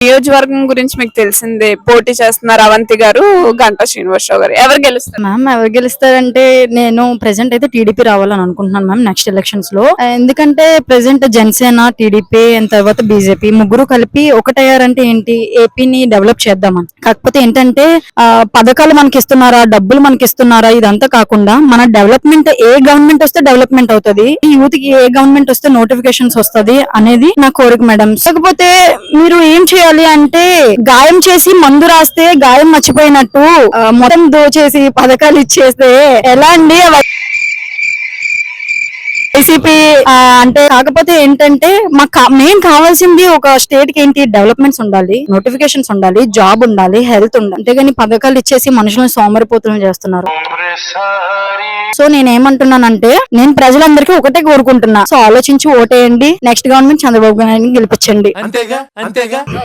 నియోజకవర్గం గురించి మీకు తెలిసిందే, పోటీ చేస్తున్నారు అవంతి గారు, గంటా శ్రీనివాసరావు గారు. ఎవరు గెలుస్తారు? మ్యామ్ ఎవరు గెలుస్తారంటే నేను ప్రెసెంట్ అయితే టీడీపీ రావాలని అనుకుంటున్నాను మ్యామ్ నెక్స్ట్ ఎలక్షన్స్ లో. ఎందుకంటే ప్రెసెంట్ జనసేన, టీడీపీ అండ్ తర్వాత బీజేపీ ముగ్గురు కలిపి ఒకటయ్యారంటే ఏంటి, ఏపీని డెవలప్ చేద్దామని. కాకపోతే ఏంటంటే పథకాలు మనకి ఇస్తున్నారా, డబ్బులు మనకి ఇస్తున్నారా, ఇదంతా కాకుండా మన డెవలప్మెంట్ ఏ గవర్నమెంట్ వస్తే డెవలప్మెంట్ అవుతుంది, యూత్ కి ఏ గవర్నమెంట్ వస్తే నోటిఫికేషన్స్ వస్తుంది అనేది నా కోరిక మేడం. కాకపోతే మీరు ఏం చేయాలి అంటే గాయం చేసి మందు రాస్తే గాయం మర్చిపోయినట్టు మొత్తం దోచేసి పథకాలు ఇచ్చేస్తే ఎలా అండి? వైసీపీ అంటే కాకపోతే ఏంటంటే మాకు మెయిన్ కావాల్సింది ఒక స్టేట్ కి ఏంటి, డెవలప్మెంట్స్ ఉండాలి, నోటిఫికేషన్స్ ఉండాలి, జాబ్ ఉండాలి, హెల్త్ ఉండాలి. అంతేగాని పథకాలు ఇచ్చేసి మనుషులను సోమరిపోతులను చేస్తున్నారు. సో నేనేమంటున్నానంటే నేను ప్రజలందరికీ ఒకటే కోరుకుంటున్నా, సో ఆలోచించి ఓటేయండి. నెక్స్ట్ గవర్నమెంట్ చంద్రబాబు నాయుడు గెలిపించండి.